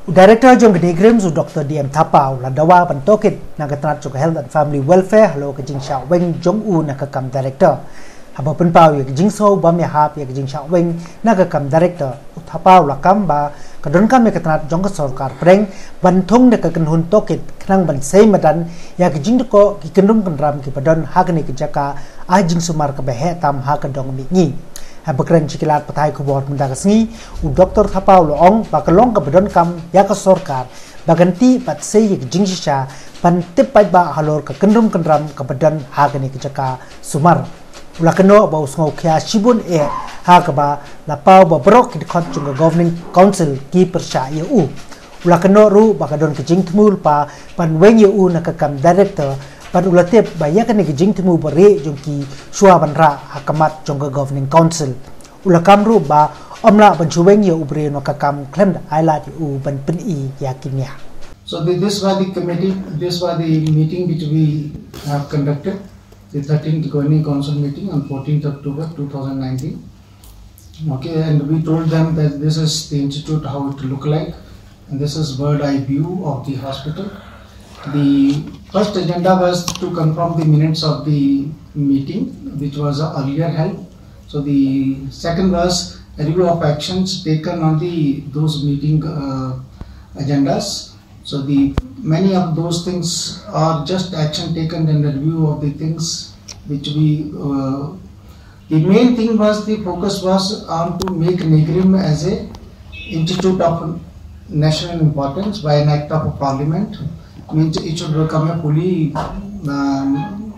Director jong NEIGHRIMS Dr. DM Thapau la Dawa ban tohkit nagatrat jong Health and Family Welfare halo kajing shah weng jong nakakam director haba penpau ya kajing so bam ya hap ya kajing shah weng nakakam director Thapau la kamba kadon kam ya katrat jong sarkar preng bantung nakakan hun tohkit knang ban sei madan ya kajing ko kikendum kendram ki padon hagni kejaka ajing sumar kebehe tam ha kadong mi Habakran cikilat patai kubor mendagasngi Dr. Thapau loong bakalong kabedon kam ya ka sorkar baganti pat sei jingsisha pan tipai ba halor ka kendrum kendram kabedon hagani kejaka sumar ulakeno ba usngau kya shibun ha ka ba lapau ba brok ki khot chung governing council ki persha eu ulakeno ru bakadon kejing tmul pa pan weng eu nakakam director Pan ulatip bayakan ni kejing temu beri jongki shua banra hakamat jongga governing council. Ulakam ru ba omla bancuweng ya ubre no kakam klem highlight u ban peni yakinnya. So this was the committee, this was the meeting which we have conducted, the 13th governing council meeting on 14th October 2019. Okay, and we told them that this is the institute, how it look like, and this is bird eye view of the hospital. The first agenda was to confirm the minutes of the meeting, which was earlier held. So the second was a review of actions taken on those meeting agendas. So many of those things are just action taken and a review of the things which we. The main thing was the focus was on to make NEIGHRIMS as a institute of national importance by an act of Parliament. Means it should become a fully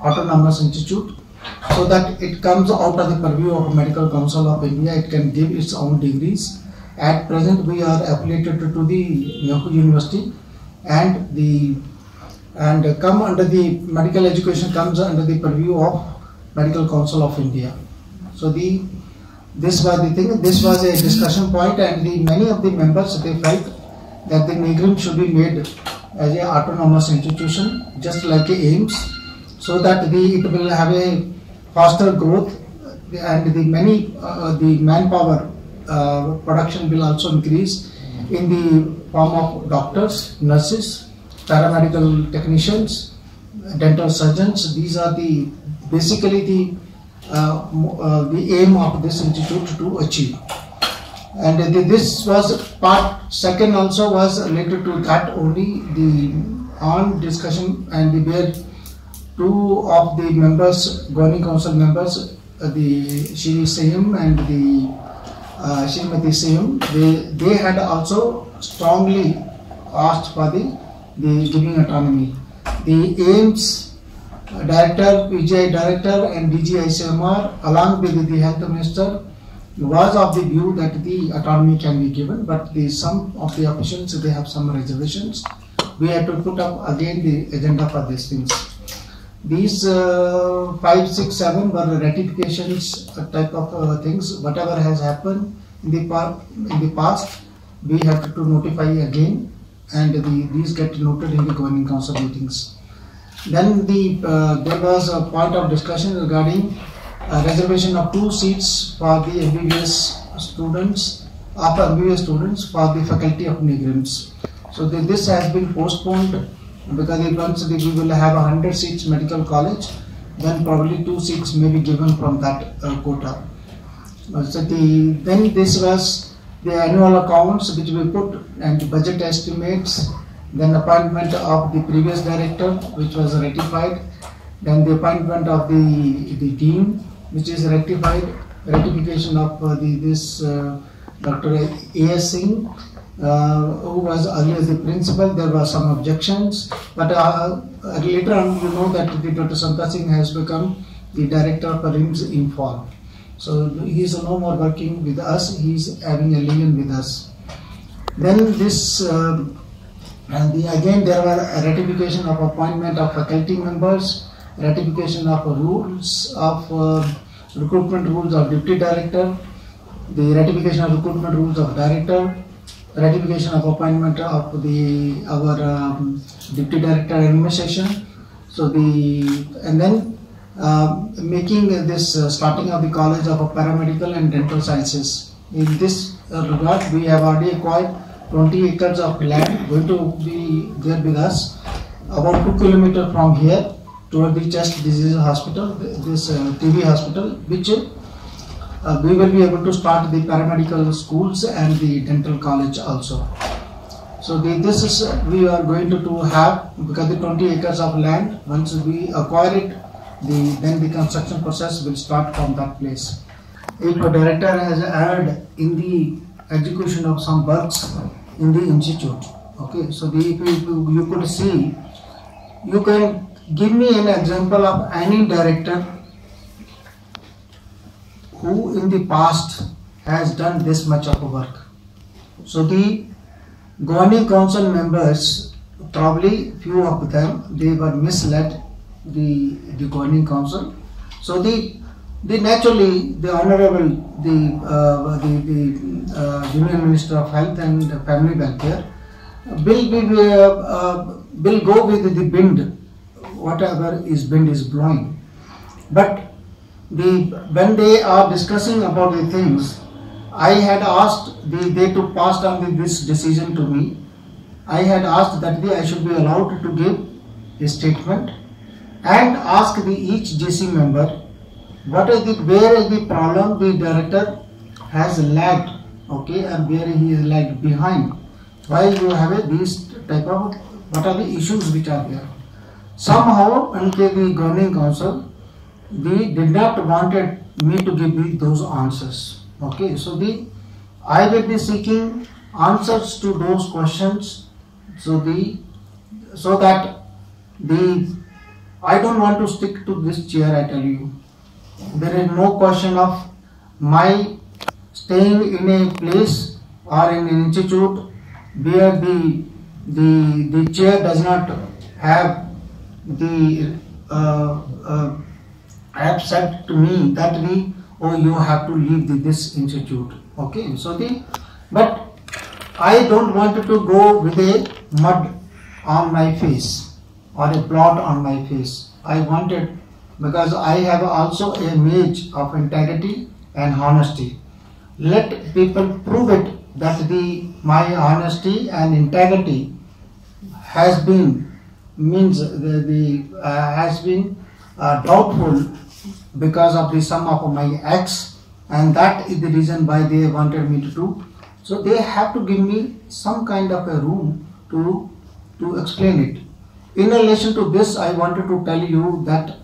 autonomous institute, so that it comes out of the purview of Medical Council of India. It can give its own degrees. At present, we are affiliated to the University, and come under the medical education comes under the purview of Medical Council of India. So this was the thing. This was a discussion point, and many of the members, they felt that the NEIGHRIMS should be made as an autonomous institution, just like AIIMS, so that it will have a faster growth, and the manpower production will also increase in the form of doctors, nurses, paramedical technicians, dental surgeons. These are basically the aim of this institute to achieve. And this was part second also was related to that only, the on discussion, and where two of the members, governing council members, the Shri Sehim and the Srimati Sehim, they had also strongly asked for the giving autonomy. The AIIMS director, PGI director and DG ICMR along with the health minister was of the view that the autonomy can be given, but some of the officials, they have some reservations. We have to put up again the agenda for these things. These 5, 6, 7 were ratifications type of things. Whatever has happened in the past, we have to notify again, and these get noted in the governing council meetings. Then there was a point of discussion regarding reservation of 2 seats for the MBBS students, for the faculty of NEIGHRIMS. So this has been postponed, because once we will have 100 seats medical college, then probably 2 seats may be given from that quota. So then this was the annual accounts which we put, and budget estimates, then appointment of the previous director which was ratified, then the appointment of the team which is ratified, ratification of this Dr. A.S. Singh, who was earlier the principal. There were some objections, but later on you know that Dr. Santa Singh has become the director of NEIGHRIMS in fall. So he is no more working with us, he is having a lien with us. Then this, again there were a ratification of appointment of faculty members, ratification of rules of recruitment rules of deputy director, the ratification of recruitment rules of director, ratification of appointment of our deputy director administration. So and then making this starting of the college of paramedical and dental sciences. In this regard, we have already acquired 20 acres of land going to be there with us, about 2 kilometers from here, toward the chest disease hospital, this TB hospital, which we will be able to start the paramedical schools and the dental college also. So this is we are going to have, because the 20 acres of land, once we acquire it, then the construction process will start from that place. If a director has erred in the execution of some works in the institute, okay, so you could see, you can give me an example of any director who in the past has done this much of work. So the governing council members, probably few of them, they were misled the governing council. So naturally the honorable Union Minister of Health and Family Welfare will go with the wind, whatever wind is blowing. But when they are discussing about the things, I had asked they to pass on this decision to me. I had asked that I should be allowed to give a statement and ask each GC member where is the problem the director has lagged, okay, and where he is lagged behind. Why you have these type of, what are the issues which are there. Somehow, the governing council, they did not wanted me to give me those answers. Okay, so I will be seeking answers to those questions. So that I don't want to stick to this chair. I tell you, there is no question of my staying in a place or in an institute where the chair does not have have said to me that you have to leave this institute. Okay, so but I don't want to go with a mud on my face or a blot on my face. I wanted, because I have also a image of integrity and honesty. Let people prove it that my honesty and integrity has been doubtful because of some of my acts, and that is the reason why they wanted me to do. So they have to give me some kind of a room to explain it. In relation to this, I wanted to tell you that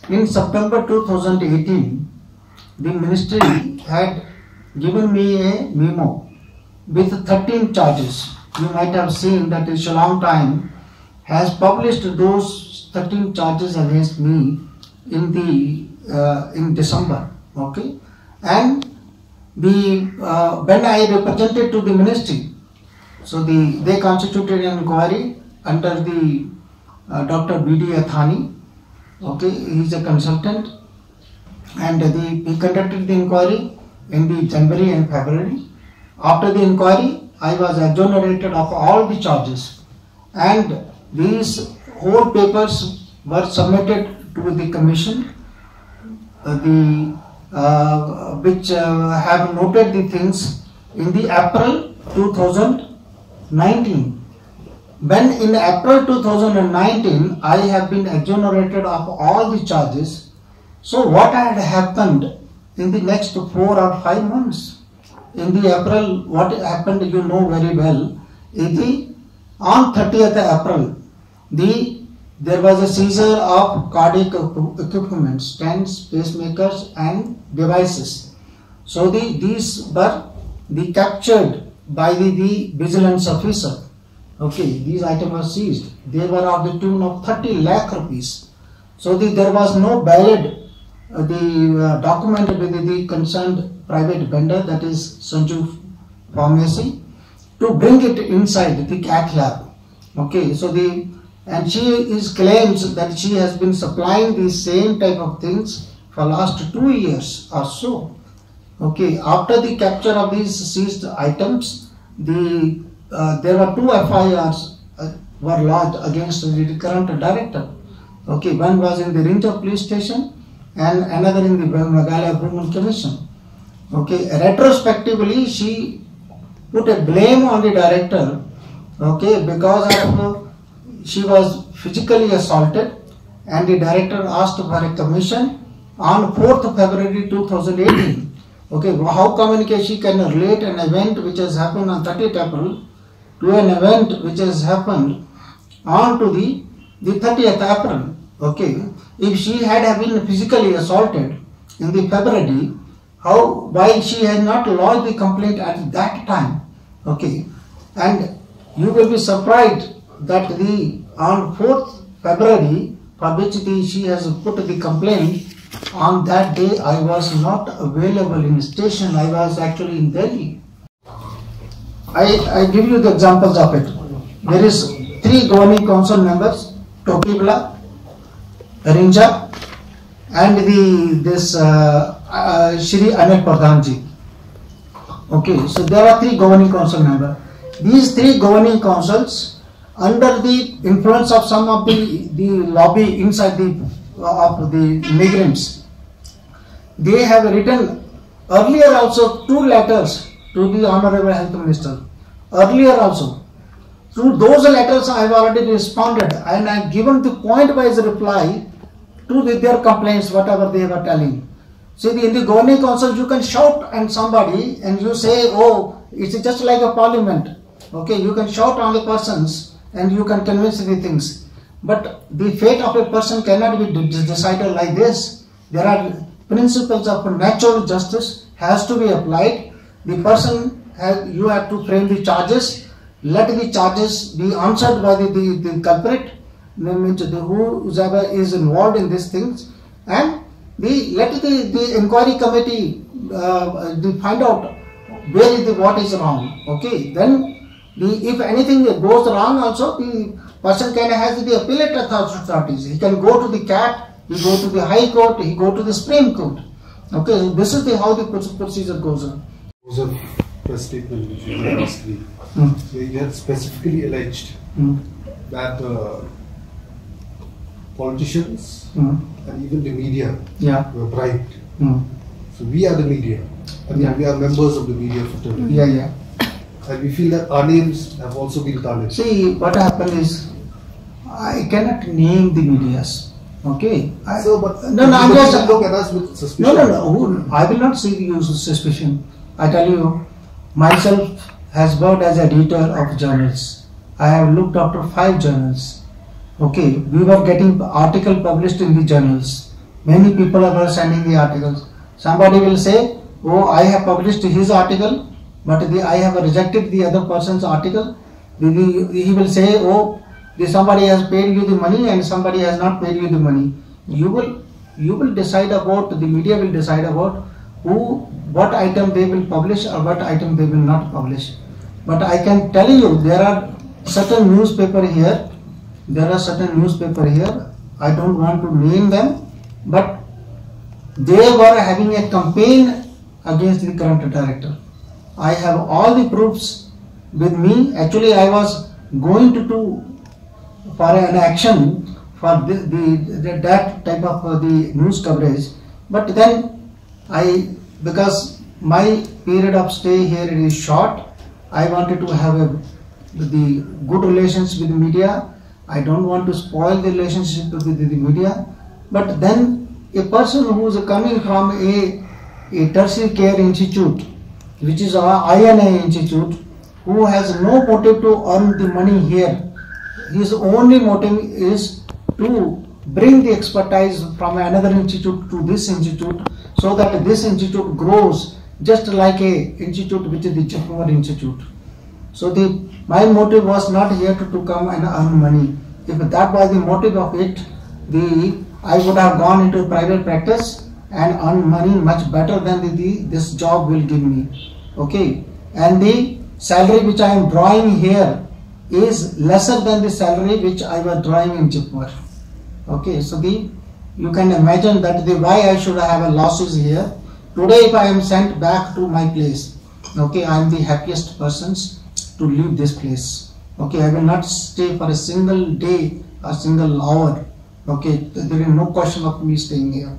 in September 2018, the ministry had given me a memo with 13 charges. You might have seen that Shillong Time has published those 13 charges against me in December. Okay, and when I represented to the ministry, so they constituted an inquiry under the Dr. B.D. Athani. Okay, he is a consultant, and he conducted the inquiry in the January and February. After the inquiry, I was exonerated of all the charges, and these whole papers were submitted to the commission, which have noted the things in the April 2019. When in April 2019 I have been exonerated of all the charges, so what had happened in the next 4 or 5 months? In the April, what happened you know very well. On 30th April, there was a seizure of cardiac equipment, stents, pacemakers and devices. So these were captured by the vigilance officer. Okay, these items were seized. They were of the tune of 30 lakh rupees. So there was no valid document with the concerned private vendor, that is Sanju Pharmacy, to bring it inside the cath lab. Okay, so and she claims that she has been supplying the same type of things for last 2 years or so. Okay, after the capture of these seized items, there were 2 FIRs were lodged against the current director. Okay, one was in the Rinja police station and another in the Meghalaya Women Commission. Okay, retrospectively, she put a blame on the director, okay, because of she was physically assaulted, and the director asked for a commission on 4th February 2018. Okay, how she can relate an event which has happened on 30th April to an event which has happened on to the 30th April. Okay, if she had been physically assaulted in the February, why she has not lodged the complaint at that time? Okay, and you will be surprised that on 4th February, for which she has put the complaint, on that day I was not available in the station. I was actually in Delhi. I give you the examples of it. There is 3 governing council members, Tokibla, Rinja, and this Shri Anil Pradhanji. Okay, so there are 3 governing council members. These 3 governing councils, under the influence of some of the lobby inside of the NEIGHRIMS, they have written earlier also 2 letters to the Honorable Health Minister. Earlier also. To those letters I have already responded, and I have given the point-wise reply to their complaints, whatever they were telling. See, in the governing council you can shout at somebody and you say, oh, it's just like a parliament. Okay, you can shout on the persons and you can convince the things. But the fate of a person cannot be decided like this. There are principles of natural justice has to be applied. The person you have to frame the charges. Let the charges be answered by the culprit, means whoever is involved in these things, and let the inquiry committee find out what is wrong. Okay, then if anything goes wrong, also the person has the appellate authorities. He can go to the CAT, he go to the High Court, he go to the Supreme Court. Okay, this is how the procedure goes on. There was a press statement which you made last week, where you had specifically alleged that politicians and even the media were bribed. So we are the media, and we are members of the media fraternity. And we feel that our names have also been tarnished. See, what happened is, I cannot name the medias. Okay. But I'm just look at us with suspicion. No. I will not see you suspicion. I tell you, myself has worked as editor of journals. I have looked after 5 journals. Okay, we were getting article published in the journals. Many people were sending the articles. Somebody will say, oh, I have published his article, but I have rejected the other person's article. He will say, oh, somebody has paid you the money and somebody has not paid you the money. You will decide about, the media will decide about what item they will publish or what item they will not publish. But I can tell you, there are certain newspaper here. I don't want to name them, but they were having a campaign against the current director. I have all the proofs with me. Actually, I was going to do for an action for that type of the news coverage, but then because my period of stay here is short, I wanted to have the good relations with the media. I don't want to spoil the relationship with the media. But then a person who is coming from a tertiary care institute, which is our INA institute, who has no motive to earn the money here. His only motive is to bring the expertise from another institute to this institute, so that this institute grows just like a institute which is the Chakmar Institute. So my motive was not here to come and earn money. If that was the motive of it, I would have gone into private practice and earn money much better than this job will give me. Okay, and the salary which I am drawing here is lesser than the salary which I was drawing in Chakmar. Okay, so you can imagine that why I should have a losses here. Today, if I am sent back to my place, okay, I am the happiest persons to leave this place. Okay, I will not stay for a single day, a single hour. Okay, there is no question of me staying here.